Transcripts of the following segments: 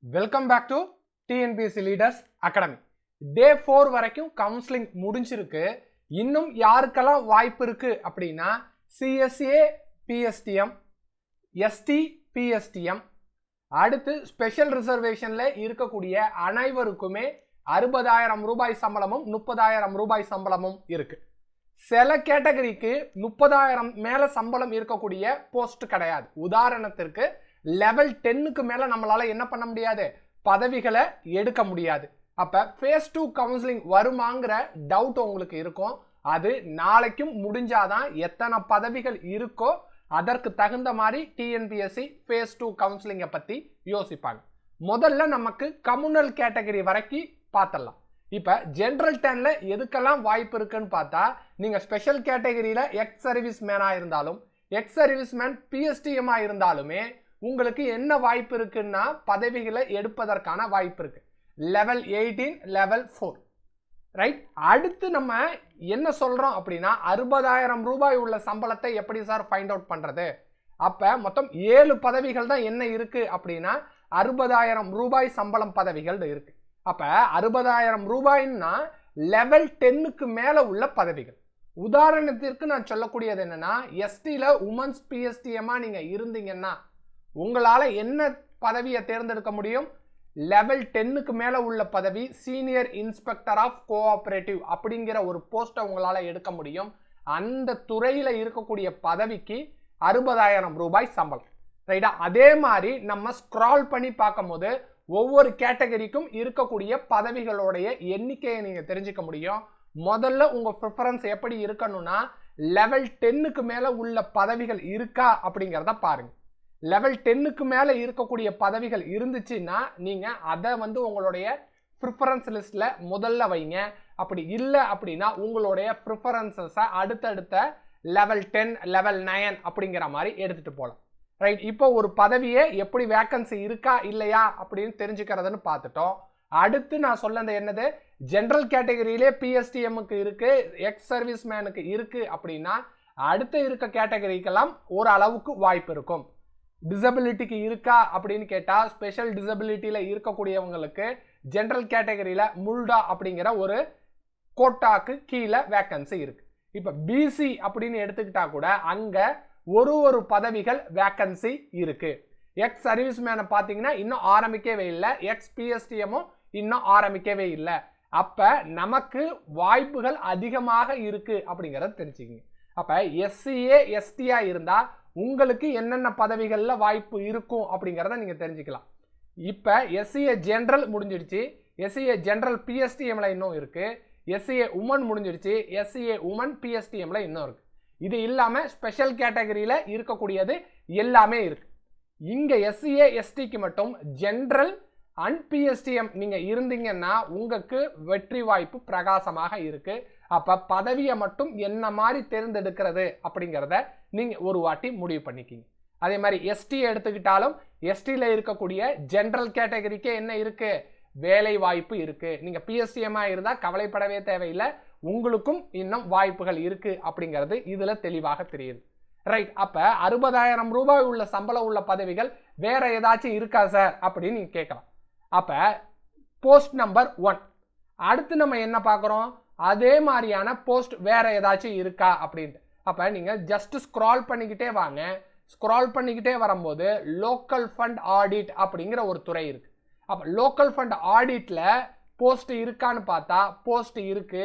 Welcome back to TNPSC leaders academy. Day 4 வரைக்கும் counselling முடிஞ்சிருக்கு. இன்னும் யாருக்கெல்லாம் வாய்ப்பு இருக்கு அப்படின்னா சிஎஸ்ஏ பிஎஸ்டிஎம், எஸ்டி பிஎஸ்டிஎம், அடுத்து ஸ்பெஷல் ரிசர்வேஷன்ல இருக்கக்கூடிய அனைவருக்குமே 60,000 ரூபாய் சம்பளமும் 30,000 ரூபாய் சம்பளமும் இருக்கு. சில கேட்டகரிக்கு 30,000 மேல சம்பளம் இருக்கக்கூடிய போஸ்ட் கிடையாது. உதாரணத்திற்கு லெவல் 10க்கு மேல நம்மளால என்ன பண்ண முடியாது, பதவிகளை எடுக்க முடியாது. அப்ப ஃபேஸ் 2 கவுன்சிலிங் வருமாங்கிற டவுட் உங்களுக்கு இருக்கும். அது நாளைக்கும் முடிஞ்சாதான் எத்தனை பதவிகள் இருக்கோ அதற்கு தகுந்த மாதிரி டிஎன்பிஎஸ்சி ஃபேஸ் 2 கவுன்சிலிங்கை பத்தி யோசிப்பாங்க. முதல்ல நமக்கு கம்யூனல் கேட்டகரி வரைக்கும் பார்த்தலாம். இப்ப ஜெனரல் 10ல எதுக்கெல்லாம் வாய்ப்பு இருக்குன்னு பார்த்தா, நீங்க ஸ்பெஷல் கேட்டகரியில எக்ஸ் சர்வீஸ் மேனா இருந்தாலும், எக்ஸ் சர்வீஸ் மேன் பிஎஸ்டிஎம் இருந்தாலுமே உங்களுக்கு என்ன வாய்ப்பு இருக்குன்னா பதவிகளை எடுப்பதற்கான வாய்ப்பு இருக்கு. Level 18, level 4, right. அடுத்து நம்ம என்ன சொல்றோம் அப்படின்னா 60,000 ரூபாய் உள்ள சம்பளத்தை எப்படி சார் ஃபைண்ட் அவுட் பண்றது? அப்ப மொத்தம் 7 பதவிகள் தான் என்ன இருக்கு அப்படின்னா 60,000 ரூபாய் சம்பளம் பதவிகள் இருக்கு. அப்ப 60,000 ரூபாய்னா லெவல் 10க்கு மேல உள்ள பதவிகள். உதாரணத்திற்கு நான் சொல்லக்கூடியது என்னன்னா, எஸ்டில உமன்ஸ் பிஎஸ்டிஎம்மா நீங்க இருந்தீங்கன்னா உங்களால என்ன பதவியை தேர்ந்தெடுக்க முடியும்? லெவல் 10க்கு மேல உள்ள பதவி சீனியர் இன்ஸ்பெக்டர் ஆஃப் கோஆபரேட்டிவ் அப்படிங்கிற ஒரு போஸ்ட்டை உங்களால எடுக்க முடியும். அந்த துறையில இருக்கக்கூடிய பதவிக்கு 60,000 ரூபாய் சம்பளம், ரைட்டா? அதே மாதிரி நம்ம ஸ்க்ரால் பண்ணி பார்க்கும்போது ஒவ்வொரு கேட்டகரிக்கும் இருக்கக்கூடிய பதவிகளுடைய எண்ணிக்கையை நீங்க தெரிஞ்சுக்க முடியும். முதல்ல உங்க ப்ரிஃபரன்ஸ் எப்படி இருக்கணும்னா லெவல் 10க்கு மேல உள்ள பதவிகள் இருக்கா அப்படிங்கிறத பாருங்க. லெவல் 10க்கு மேல இருக்கக்கூடிய பதவிகள் இருந்துச்சுன்னா நீங்க அதை உங்களுடைய ப்ரிஃபரன்ஸ் லிஸ்ட்ல முதல்ல வைங்க. அப்படி இல்லை அப்படின்னா உங்களுடைய ப்ரிஃபரன்சஸை அடுத்தடுத்த லெவல் 10, லெவல் 9 அப்படிங்கிற மாதிரி எடுத்துட்டு போகலாம், ரைட். இப்போ ஒரு பதவியே எப்படி வேக்கன்சி இருக்கா இல்லையா அப்படின்னு தெரிஞ்சுக்கிறதுன்னு பார்த்துட்டோம். அடுத்து நான் சொன்னது என்னது, ஜெனரல் கேட்டகரியிலே பிஎஸ்டிஎம்முக்கு இருக்கு, எக்ஸ் சர்வீஸ் மேனுக்கு இருக்கு அப்படின்னா அடுத்து இருக்க கேட்டகரிக்கெல்லாம் ஒரு அளவுக்கு வாய்ப்பு இருக்கும். டிசபிலிட்டிக்கு இருக்கா அப்படின்னு கேட்டா ஸ்பெஷல் டிசபிலிட்டியில இருக்கக்கூடியவங்களுக்கு ஜெனரல் கேட்டகரியில முல்டா அப்படிங்கிற ஒரு கோட்டாக்கு கீழே வேக்கன்சி இருக்கு. இப்ப பிசி அப்படின்னு எடுத்துக்கிட்டா கூட அங்க ஒரு பதவிகள் வேக்கன்சி இருக்கு. எக்ஸ் சர்வீஸ் மேனை பார்த்தீங்கன்னா இன்னும் ஆரம்பிக்கவே இல்லை, எக்ஸ் பிஎஸ்டிஎம்மும் இன்னும் ஆரம்பிக்கவே இல்லை. அப்ப நமக்கு வாய்ப்புகள் அதிகமாக இருக்கு அப்படிங்கறத தெரிஞ்சுக்கங்க. அப்ப எஸ்சிஏ எஸ்டியா இருந்தா உங்களுக்கு என்னென்ன பதவிகள்ல வாய்ப்பு இருக்கும் அப்படிங்கறத நீங்க தெரிஞ்சுக்கலாம். இப்ப எஸ்சிஏ ஜெனரல் முடிஞ்சிடுச்சு, எஸ்சிஏ ஜெனரல் பிஎஸ்டிஎம்ல இன்னும் இருக்கு, எஸ்சிஏ உமன் முடிஞ்சிடுச்சு, எஸ்சிஏ உமன் பிஎஸ்டிஎம்ல இன்னும் இருக்கு. இது இல்லாம ஸ்பெஷல் கேட்டகரியில இருக்கக்கூடியது எல்லாமே இருக்கு. இங்க எஸ்சிஏ எஸ்டிக்கு மட்டும் ஜெனரல் அண்ட் பிஎஸ்டிஎம் நீங்க இருந்தீங்கன்னா உங்களுக்கு வெற்றி வாய்ப்பு பிரகாசமாக இருக்கு. அப்ப பதவியை மட்டும் என்ன மாதிரி தேர்ந்தெடுக்கிறது அப்படிங்கிறத நீங்க ஒரு வாட்டி முடிவு பண்ணிக்கிங்க. அதே மாதிரி எஸ்டி எடுத்துக்கிட்டாலும் எஸ்டில இருக்கக்கூடிய ஜெனரல் கேட்டகரிக்கு என்ன இருக்கு, வேலை வாய்ப்பு இருக்கு. நீங்க பிஎஸ்டிஎம்மா இருந்தா கவலைப்படவே தேவையில்லை, உங்களுக்கும் இன்னும் வாய்ப்புகள் இருக்கு அப்படிங்கிறது இதுல தெளிவாக தெரியுது, ரைட். அப்ப 60,000 ரூபாய் உள்ள சம்பளம் உள்ள பதவிகள் வேற ஏதாச்சும் இருக்கா சார் அப்படின்னு நீங்க கேட்கலாம். அப்ப போஸ்ட் நம்பர் 1 அடுத்து நம்ம என்ன பார்க்கிறோம், அதே மாதிரியான போஸ்ட் வேற ஏதாச்சும் இருக்கா அப்படின்ட்டு. அப்ப நீங்க ஜஸ்ட் ஸ்க்ரால் பண்ணிக்கிட்டே வாங்க. ஸ்க்ரால் பண்ணிக்கிட்டே வரும்போது லோக்கல் ஃபண்ட் ஆடிட் அப்படிங்கிற ஒரு துறை இருக்கு. அப்ப லோக்கல் ஃபண்ட் ஆடிட்ல போஸ்ட் இருக்கான்னு பார்த்தா போஸ்ட் இருக்கு.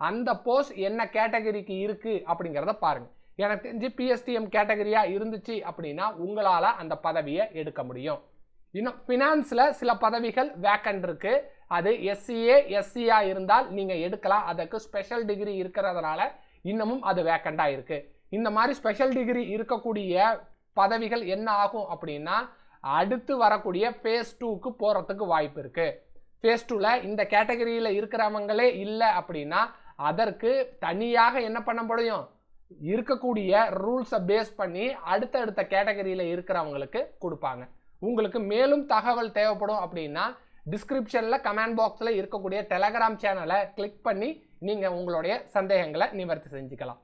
அந்த போஸ்ட் என்ன கேட்டகரிக்கு இருக்கு அப்படிங்கிறத பாருங்க. எனக்கு தெரிஞ்சு பிஎஸ்டிஎம் கேட்டகரியா இருந்துச்சு அப்படின்னா உங்களால அந்த பதவியை எடுக்க முடியும். இன்னும் பினான்ஸ்ல சில பதவிகள் வேக்கன்ட் இருக்கு. அது எஸ்சிஏ எஸ்சியா இருந்தால் நீங்க எடுக்கலாம். அதுக்கு ஸ்பெஷல் டிகிரி இருக்கிறதுனால இன்னமும் அது வேக்கண்டா இருக்கு. இந்த மாதிரி ஸ்பெஷல் டிகிரி இருக்கக்கூடிய பதவிகள் என்ன ஆகும் அப்படின்னா அடுத்து வரக்கூடிய ஃபேஸ் 2க்கு போறதுக்கு வாய்ப்பு இருக்கு. ஃபேஸ் 2ல இந்த கேட்டகரியில இருக்கிறவங்களே இல்லை அப்படின்னா அதற்கு தனியாக என்ன பண்ண முடியும், இருக்கக்கூடிய ரூல்ஸை பேஸ் பண்ணி அடுத்தடுத்த கேட்டகரியில இருக்கிறவங்களுக்கு கொடுப்பாங்க. உங்களுக்கு மேலும் தகவல் தேவைப்படும் அப்படின்னா டிஸ்கிரிப்ஷன்ல கமெண்ட் பாக்ஸ்ல இருக்கக்கூடிய டெலகிராம் சேனலை கிளிக் பண்ணி நீங்க உங்களுடைய சந்தேகங்களை நிவர்த்தி செஞ்சுக்கலாம்.